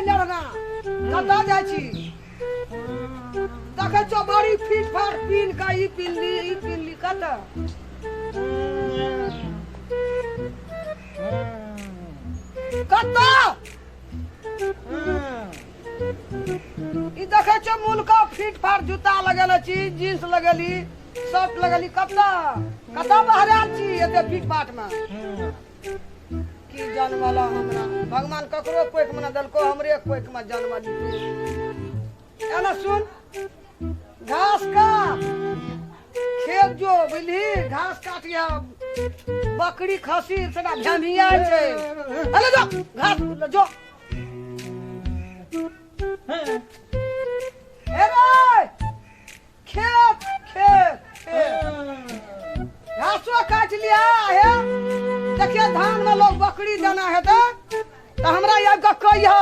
लड़ना कता जाइ छी देखे छो बड़ी फीट फाट पीन का ई पीनली कता कता ई देखे छो मुलका फीट फाट जूता लगेले छी जींस लगेली शर्ट लगेली कता कता बहराल छी एते फीट फाट में की जन्मला हमरा भगवान ककरो कोइक में न दलको हमरे कोइक में जन्म दी एना सुन घास काट खेत जो बुझली घास काटिया बकरी खसी सदा झमिया छे अरे जो घास जो ए रे खेत खेत खेत घासो काट लिया है देखिए धान में लोग बकरी देना है तो हमरा या गकइया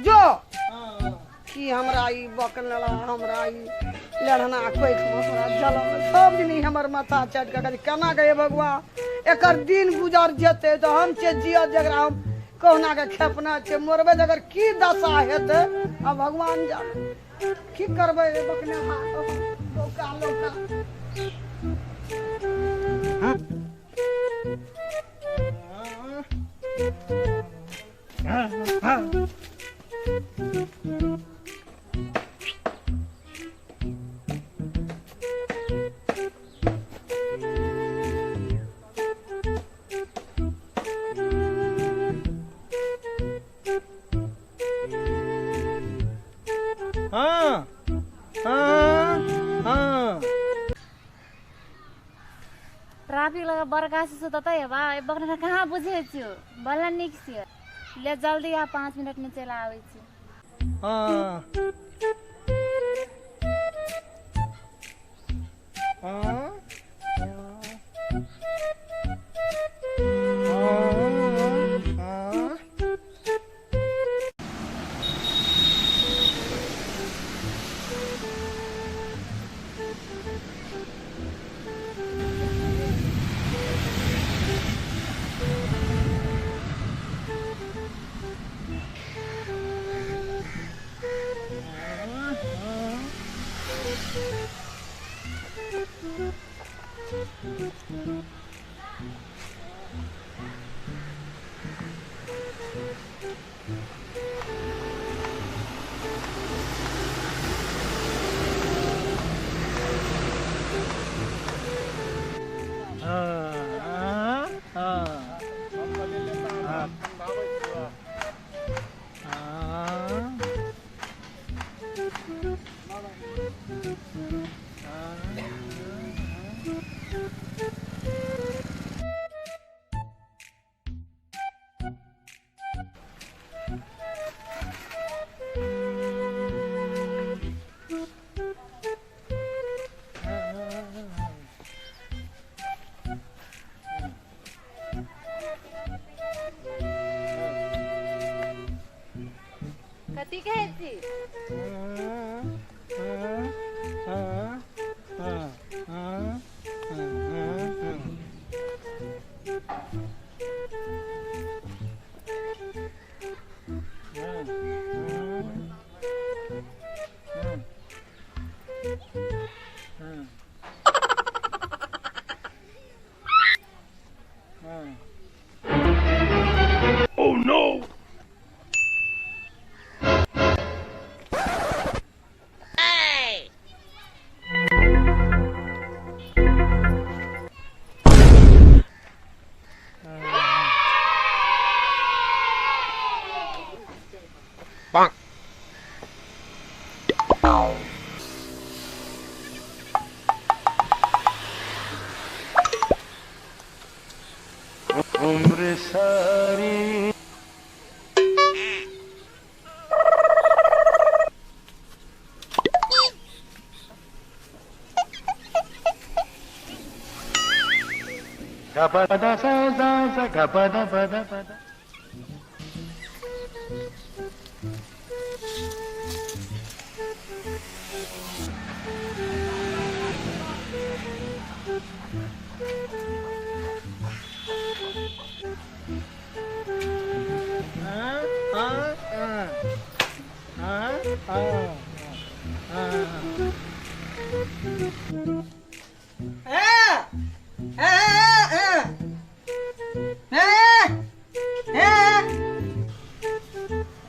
जो की हमरा ई बकनला हमरा ई लड़ना कोई हमरा जलम सब दिन हमर माथा चढ़ के केना गए भगवान एकर दिन गुजर जेते तो हम से जिया जगरा हम कहना के खेपना छे मोरबे जगर की दशा हेते अब भगवान जाने की करबे बकने लोका लोका ट्राफिक लगा बरका से तो तय बा ए बकना कहां बुझे छियो बल्ला निक से ले जल्दी आ 5 मिनट में चला आवे छी हां हां कती कहती Oh no! Bonk. उम्र सारी गपदा सा सा गपदा पदा पदा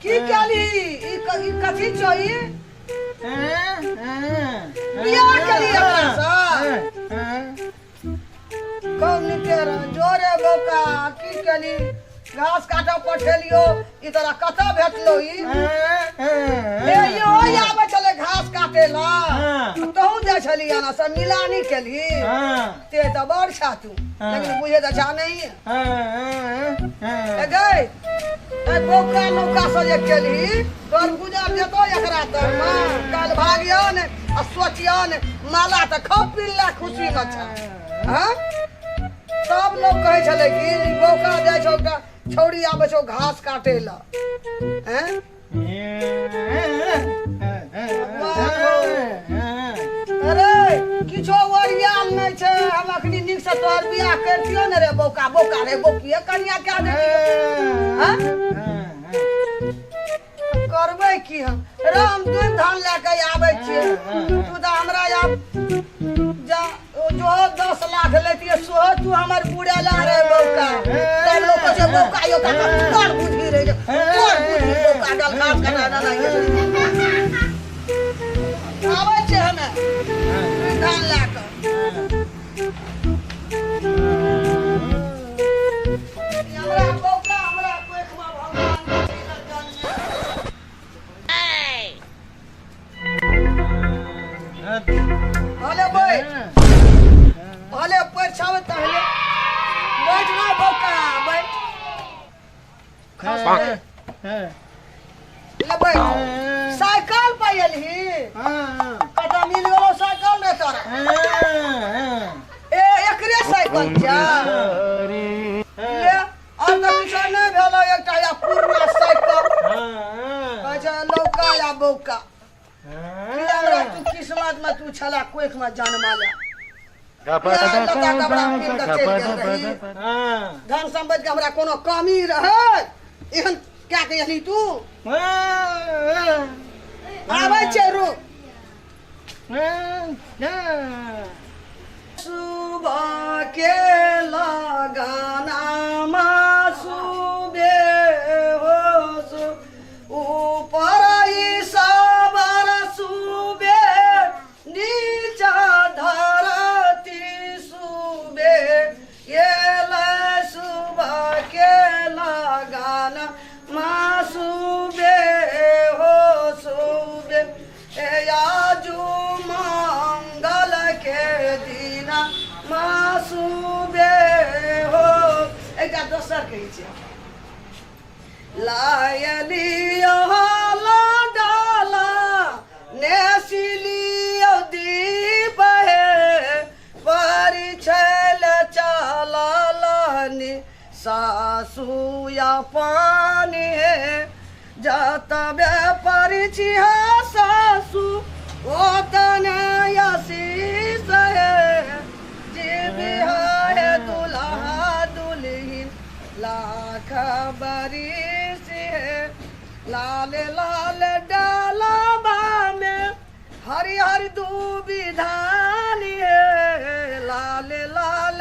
की केली ई कथी चाहिए बियाह केली एकरा कम निकेर जोरे बोका की केली घास काटा पठेलियो ई तोरा कत भेटलो ई ए यो आबे चले घास काटेला तहू जा छली ना सब मिलानी केली ते त बड़ छातू लेकिन बुझे त छा नहीं ए गई ए बोका नौका से जे केली तोर गुजर जेतो एकरा त काल भागियन आ सोचियन माला त खप पिल्ला खुशी न छ हां सब लोग कहे छले कि बोका जाय छौ का छौड़ी आबे छौ घास काटेला हैं अरे किछो वरियाल नहीं छे हम अखनी निक से तोर बियाह करतियो न रे बोका बोका रे बोकिए कन्या क्या दे हां करबै की हम राम दूध धान लेके आबै छियै तू त हमरा जा जो 10 लाख लेतिए सो तू हमर बुढ़ा ला रे बोका सब लोग कहे बोका यो का कर बुद्धि रे कर बुद्धि बोका डाल घास काटा ना आबै छै हमे धान लेके हमरा बोका हमरा कोखमा भगवान हले भाई हले परछावे तहले बैठना बोका भाई ले भाई साइकिल पायलही पता मिल गेलो साइकिल रे तोरा ए एकरे साइकिल जा ले और त किछो नै भेलो एकटा या पुरना साइकिल अच्छा लौका या बोका हमरा तू किस्मत में तू छला कोख में जन्मा ले धन संपत्ति के हमरा कोनो कमी रहे एहन क्या कहली तू आबै छै रो सुबह के लगाना मासुबे हो सु ऊपर ही साबर सुबे नीचा धरती सुबे ये ले सुबह के लगाना मासुबे हो सुबे आजू मंगल के दिना मासुबे हो एकटा दोसर कहै छै लायलियो ला डाला नेसिलियो दीप है परिछल चलालानी सासु या पानी है जाता बे परिचिहा सासु ओतना यसीस है जीविहा है दुल्हा दुल्हन लाख बरिस है लाल लाल डालाबा में हरि हरि दूबी धानी है लाल लाल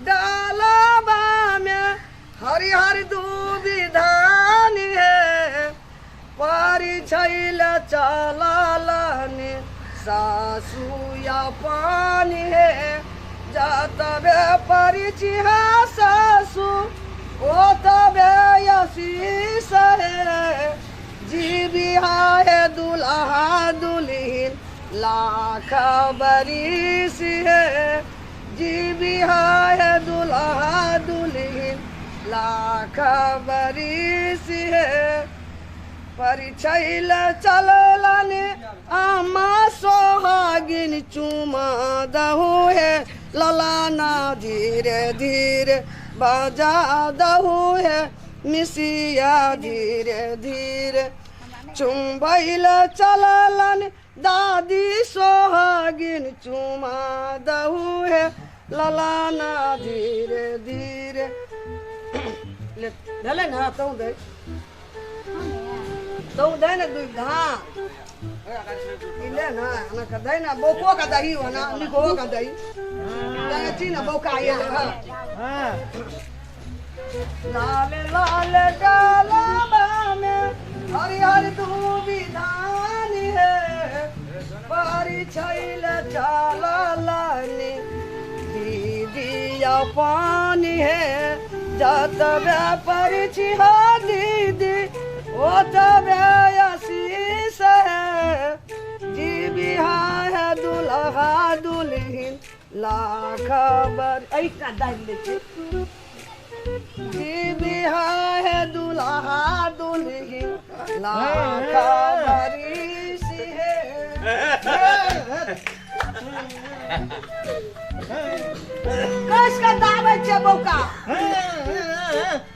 डालाबा में हरि हरि दूबी धानी है परिछैल चलालानी सासु या पानी है जातबे परिचिहा सासु ओ तबे यसीस है जीविहा है दुल्हा दुल्हन लाख बरिस है जीविहा है दुल्हा दुल्हन लाख बरिस है परिछैल चललाने आमा सोहागिन चुमा दहु है ललाना धीरे धीरे बजा दहु है मिसिया धीरे धीरे चुम्बैल चललन दादी सोहागिन चुमा दहु है ललाना धीरे धीरे ले भेलै ने तू दे दुई हाँ इले ना ना का दे ना बोको का दही हो ना निको का दही दही ना बोका ये हां लाल लाल डाला में हरि हरि दूबी धान है बारी छैल चाला लानी दीदिया पानी है जत व्यापार छिहा दीदी ओ तब आशीष है जी बिहार है दुल्हा दुल्हन लाख बर ऐसा डाल लेते जी बिहार है दुल्हा दुल्हन लाख बरिस है कस का दावे छे बौका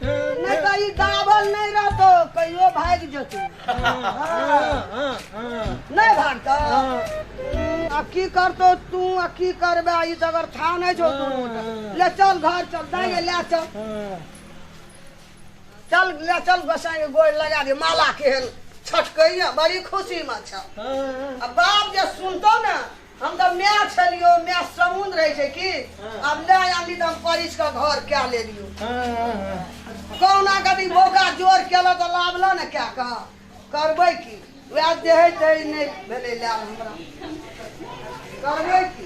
नहीं तो ई दावल नहीं रहतो कहियो भाग जतू नहीं भागता अब की करतो तू अब की करबे ई तो अगर था नहीं छो तू ले चल घर चल दाई ले चल चल ले चल गोसाई गोड़ लगा दे माला केहन छटकैया बड़ी खुशी में छ अब बाप जे सुनतो ना हम तो मैं छलियो मैं समुद्र रहे छे की अब ले आली तो हम परिस का घर क्या ले लियो कौना कदी बोका जोर केला तो लाभला ना क्या का करबै की वे देहे नहीं भेले ले हमरा करबै की